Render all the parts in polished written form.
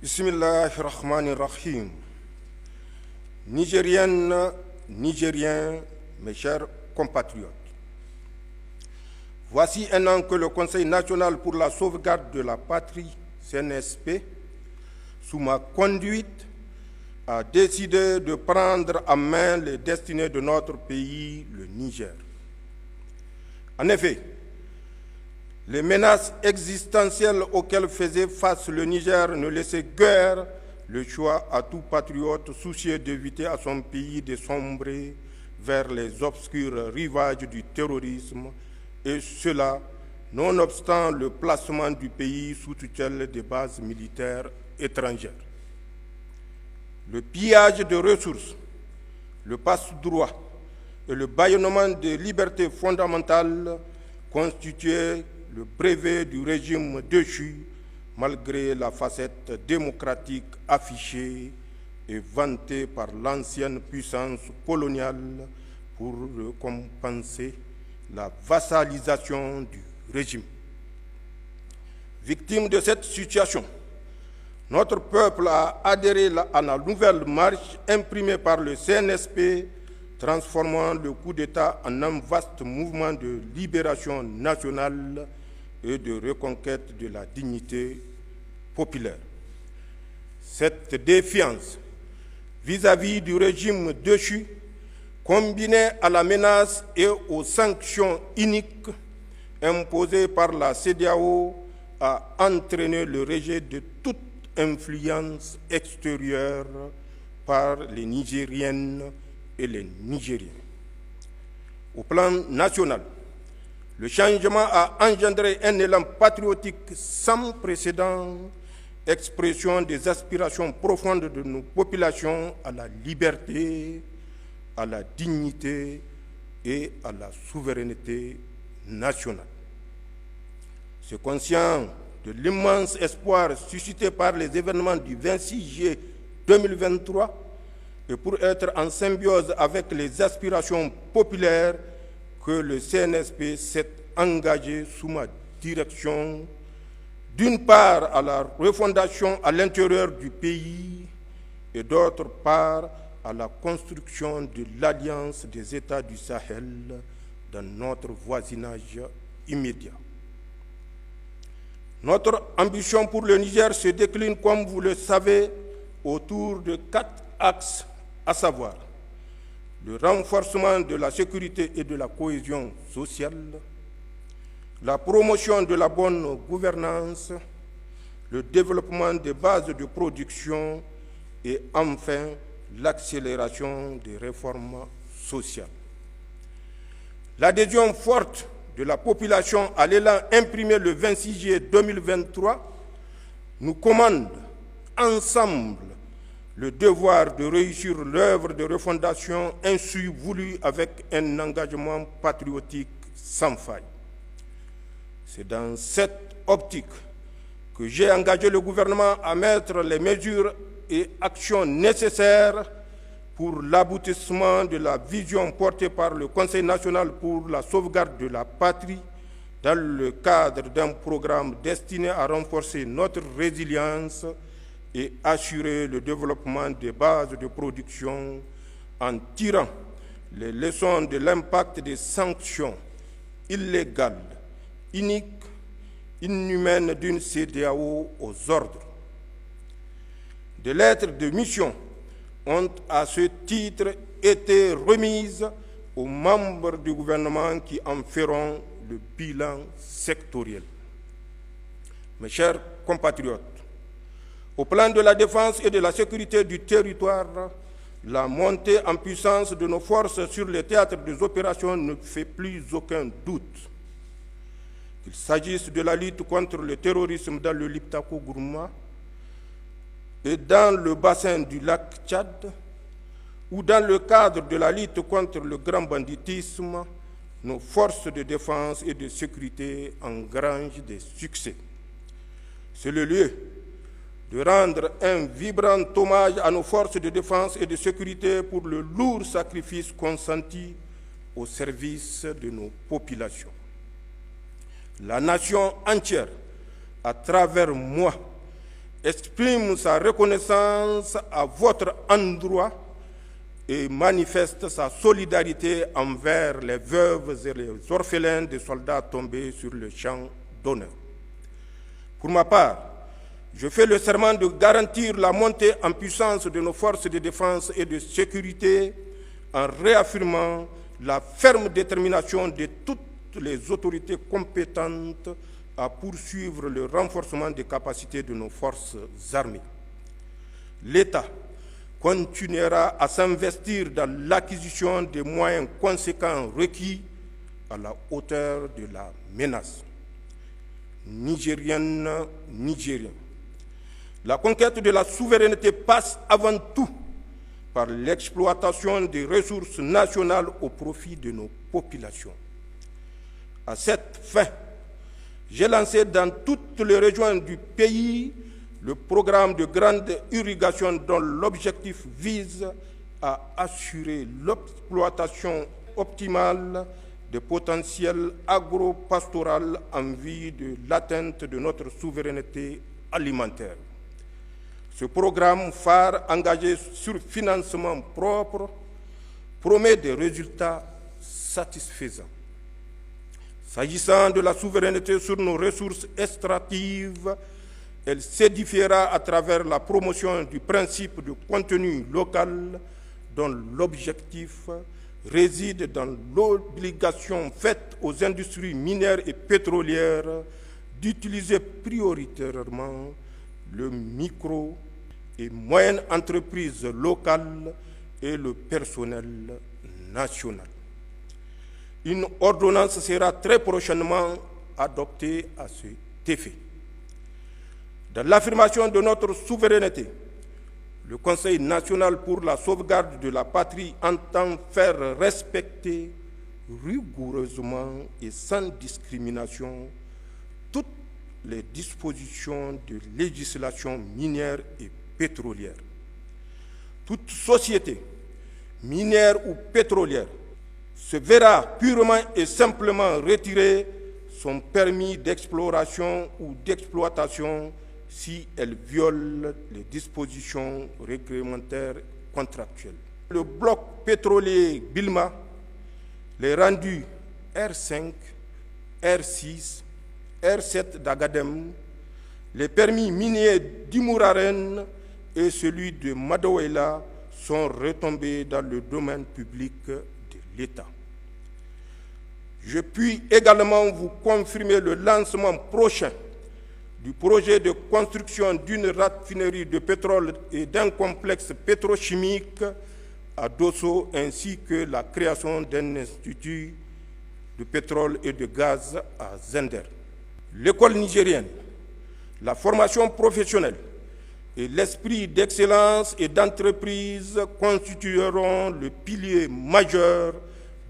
Bismillahirrahmanirrahim. Nigériennes, Nigériens, mes chers compatriotes. Voici un an que le Conseil national pour la sauvegarde de la patrie, CNSP, sous ma conduite, a décidé de prendre en main les destinées de notre pays, le Niger. En effet, les menaces existentielles auxquelles faisait face le Niger ne laissaient guère le choix à tout patriote soucieux d'éviter à son pays de sombrer vers les obscurs rivages du terrorisme, et cela nonobstant le placement du pays sous tutelle des bases militaires étrangères. Le pillage de ressources, le passe-droit et le bâillonnement des libertés fondamentales constituaient le brevet du régime déchu, malgré la facette démocratique affichée et vantée par l'ancienne puissance coloniale pour compenser la vassalisation du régime. Victime de cette situation, notre peuple a adhéré à la nouvelle marche imprimée par le CNSP, transformant le coup d'État en un vaste mouvement de libération nationale et de reconquête de la dignité populaire. Cette défiance vis-à-vis du régime déchu, combinée à la menace et aux sanctions iniques imposées par la CEDEAO, a entraîné le rejet de toute influence extérieure par les Nigériennes et les Nigériens. Au plan national, le changement a engendré un élan patriotique sans précédent, expression des aspirations profondes de nos populations à la liberté, à la dignité et à la souveraineté nationale. C'est conscient de l'immense espoir suscité par les événements du 26 juillet 2023 et pour être en symbiose avec les aspirations populaires que le CNSP s'est engagé sous ma direction, d'une part à la refondation à l'intérieur du pays et d'autre part à la construction de l'Alliance des États du Sahel dans notre voisinage immédiat. Notre ambition pour le Niger se décline, comme vous le savez, autour de 4 axes, à savoir le renforcement de la sécurité et de la cohésion sociale, la promotion de la bonne gouvernance, le développement des bases de production et enfin l'accélération des réformes sociales. L'adhésion forte de la population à l'élan imprimé le 26 juillet 2023 nous commande ensemble le devoir de réussir l'œuvre de refondation ainsi voulue avec un engagement patriotique sans faille. C'est dans cette optique que j'ai engagé le gouvernement à mettre les mesures et actions nécessaires pour l'aboutissement de la vision portée par le Conseil national pour la sauvegarde de la patrie dans le cadre d'un programme destiné à renforcer notre résilience et assurer le développement des bases de production en tirant les leçons de l'impact des sanctions illégales, iniques, inhumaines d'une CEDEAO aux ordres. Des lettres de mission ont à ce titre été remises aux membres du gouvernement qui en feront le bilan sectoriel. Mes chers compatriotes, au plan de la défense et de la sécurité du territoire, la montée en puissance de nos forces sur les théâtres des opérations ne fait plus aucun doute. Qu'il s'agisse de la lutte contre le terrorisme dans le Liptako-Gourma et dans le bassin du lac Tchad, ou dans le cadre de la lutte contre le grand banditisme, nos forces de défense et de sécurité engrangent des succès. C'est le lieu de rendre un vibrant hommage à nos forces de défense et de sécurité pour le lourd sacrifice consenti au service de nos populations. La nation entière, à travers moi, exprime sa reconnaissance à votre endroit et manifeste sa solidarité envers les veuves et les orphelins des soldats tombés sur le champ d'honneur. Pour ma part, je fais le serment de garantir la montée en puissance de nos forces de défense et de sécurité en réaffirmant la ferme détermination de toutes les autorités compétentes à poursuivre le renforcement des capacités de nos forces armées. L'État continuera à s'investir dans l'acquisition des moyens conséquents requis à la hauteur de la menace. Nigériennes, Nigériens, la conquête de la souveraineté passe avant tout par l'exploitation des ressources nationales au profit de nos populations. À cette fin, j'ai lancé dans toutes les régions du pays le programme de grande irrigation dont l'objectif vise à assurer l'exploitation optimale des potentiels agro-pastoral en vue de l'atteinte de notre souveraineté alimentaire. Ce programme phare engagé sur financement propre promet des résultats satisfaisants. S'agissant de la souveraineté sur nos ressources extractives, elle s'édifiera à travers la promotion du principe de contenu local dont l'objectif réside dans l'obligation faite aux industries minières et pétrolières d'utiliser prioritairement le micro et moyenne entreprises locales et le personnel national. Une ordonnance sera très prochainement adoptée à cet effet. Dans l'affirmation de notre souveraineté, le Conseil national pour la sauvegarde de la patrie entend faire respecter rigoureusement et sans discrimination toutes les dispositions de législation minière et pétrolière. Toute société, minière ou pétrolière, se verra purement et simplement retirer son permis d'exploration ou d'exploitation si elle viole les dispositions réglementaires contractuelles. Le bloc pétrolier Bilma, les rendus R5, R6, R7 d'Agadem, les permis miniers d'Imouraren et celui de Madawela sont retombés dans le domaine public de l'État. Je puis également vous confirmer le lancement prochain du projet de construction d'une raffinerie de pétrole et d'un complexe pétrochimique à Dosso, ainsi que la création d'un institut de pétrole et de gaz à Zender. L'école nigérienne, la formation professionnelle et l'esprit d'excellence et d'entreprise constitueront le pilier majeur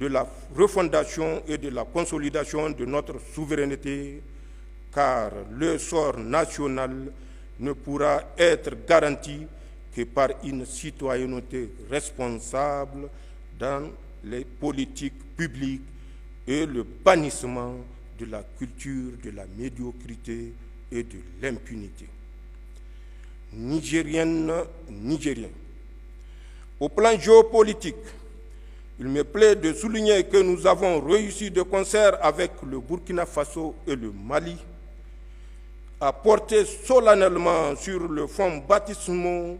de la refondation et de la consolidation de notre souveraineté, car le sort national ne pourra être garanti que par une citoyenneté responsable dans les politiques publiques et le bannissement de la culture de la médiocrité et de l'impunité. Nigériennes, Nigériens, au plan géopolitique, il me plaît de souligner que nous avons réussi de concert avec le Burkina Faso et le Mali à porter solennellement sur le fonds baptismal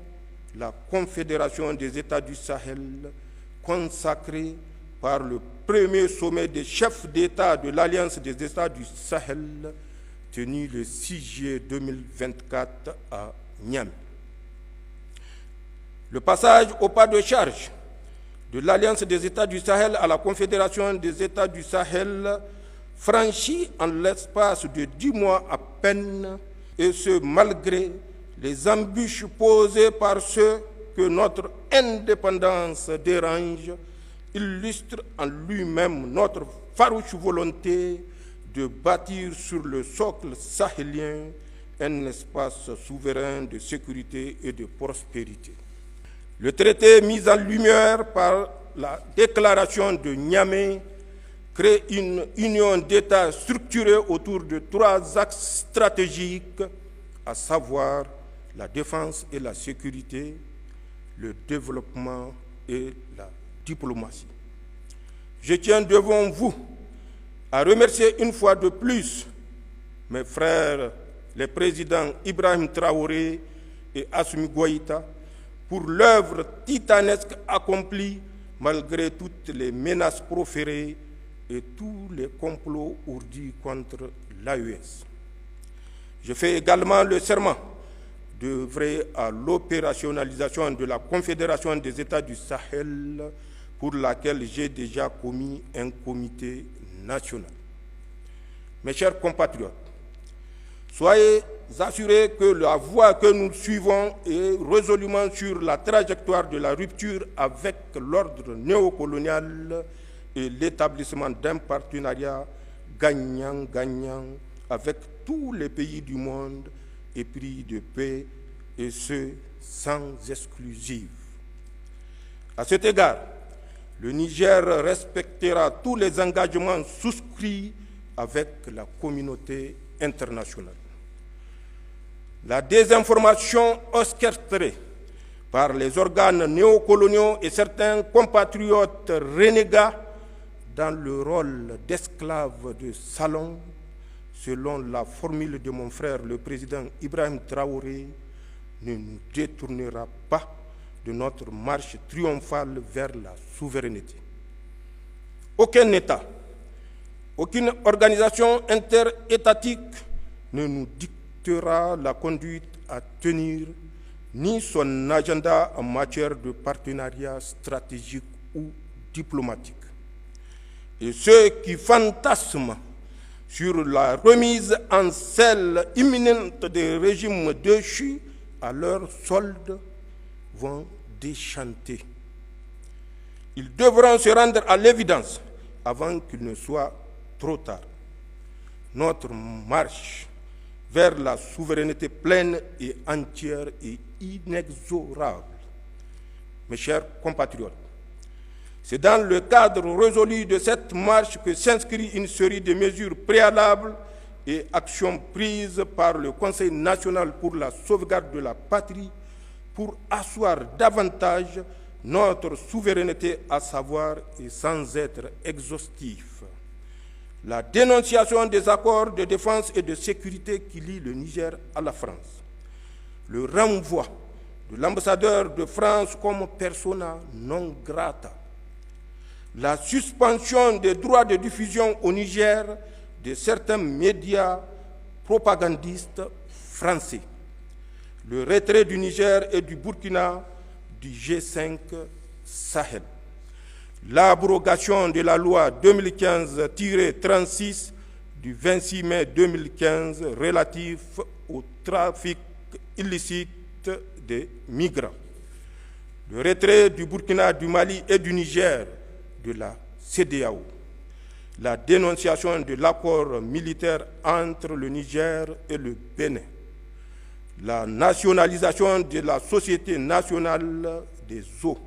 la Confédération des États du Sahel, consacrée par le premier sommet des chefs d'État de l'Alliance des États du Sahel, tenu le 6 juillet 2024 à Niamey. Le passage au pas de charge de l'Alliance des États du Sahel à la Confédération des États du Sahel franchi en l'espace de 10 mois à peine, et ce malgré les embûches posées par ceux que notre indépendance dérange, illustre en lui-même notre farouche volonté de bâtir sur le socle sahélien un espace souverain de sécurité et de prospérité. Le traité mis en lumière par la déclaration de Niamey crée une union d'États structurée autour de 3 axes stratégiques, à savoir la défense et la sécurité, le développement et la diplomatie. Je tiens devant vous à remercier une fois de plus mes frères, les présidents Ibrahim Traoré et Assimi Goïta, pour l'œuvre titanesque accomplie malgré toutes les menaces proférées et tous les complots ourdis contre l'AES. Je fais également le serment d'œuvrer à l'opérationnalisation de la Confédération des États du Sahel, pour laquelle j'ai déjà commis un comité national. Mes chers compatriotes, soyez assurés que la voie que nous suivons est résolument sur la trajectoire de la rupture avec l'ordre néocolonial et l'établissement d'un partenariat gagnant-gagnant avec tous les pays du monde épris de paix, et ce, sans exclusive. À cet égard, le Niger respectera tous les engagements souscrits avec la communauté internationale. La désinformation orchestrée par les organes néocoloniaux et certains compatriotes renégats dans le rôle d'esclaves de salon, selon la formule de mon frère le président Ibrahim Traoré, ne nous détournera pas de notre marche triomphale vers la souveraineté. Aucun État, aucune organisation interétatique ne nous dictera la conduite à tenir, ni son agenda en matière de partenariat stratégique ou diplomatique. Et ceux qui fantasment sur la remise en selle imminente des régimes déchus à leur solde vont déchanter. Ils devront se rendre à l'évidence avant qu'il ne soit trop tard. Notre marche vers la souveraineté pleine et entière et inexorable. Mes chers compatriotes, c'est dans le cadre résolu de cette marche que s'inscrit une série de mesures préalables et actions prises par le Conseil national pour la sauvegarde de la patrie pour asseoir davantage notre souveraineté, à savoir, et sans être exhaustif, la dénonciation des accords de défense et de sécurité qui lient le Niger à la France, le renvoi de l'ambassadeur de France comme persona non grata, la suspension des droits de diffusion au Niger de certains médias propagandistes français, le retrait du Niger et du Burkina du G5 Sahel, l'abrogation de la loi 2015-36 du 26 mai 2015 relatif au trafic illicite des migrants, le retrait du Burkina, du Mali et du Niger de la CEDEAO, la dénonciation de l'accord militaire entre le Niger et le Bénin, la nationalisation de la Société nationale des eaux,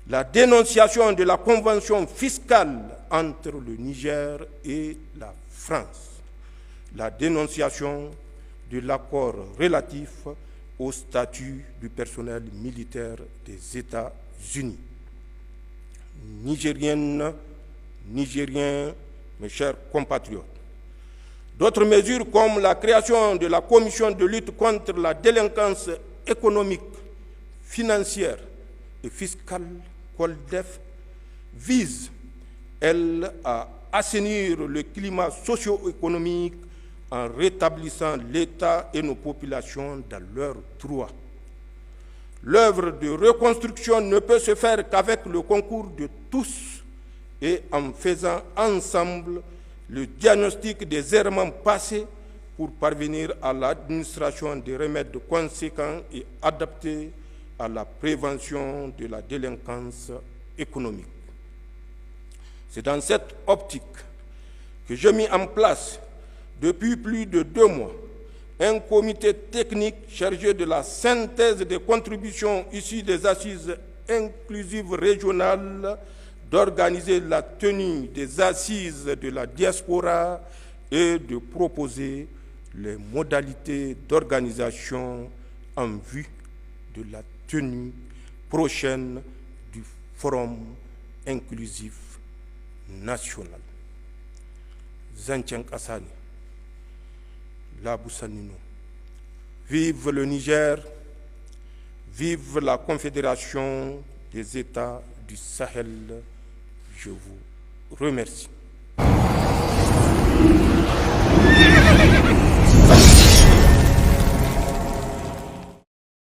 la dénonciation de la convention fiscale entre le Niger et la France, la dénonciation de l'accord relatif au statut du personnel militaire des États-Unis. Nigériennes, Nigériens, mes chers compatriotes. D'autres mesures comme la création de la commission de lutte contre la délinquance économique, financière et fiscale, COLDEF, visent, elles, à assainir le climat socio-économique en rétablissant l'État et nos populations dans leurs droits. L'œuvre de reconstruction ne peut se faire qu'avec le concours de tous et en faisant ensemble le diagnostic des errements passés pour parvenir à l'administration des remèdes conséquents et adaptés à la prévention de la délinquance économique. C'est dans cette optique que j'ai mis en place depuis plus de 2 mois un comité technique chargé de la synthèse des contributions issues des assises inclusives régionales, d'organiser la tenue des assises de la diaspora et de proposer les modalités d'organisation en vue de la tenue prochaine du Forum inclusif national. Zancen Kassani, Labousanino. Vive le Niger, vive la Confédération des États du Sahel. Je vous remercie.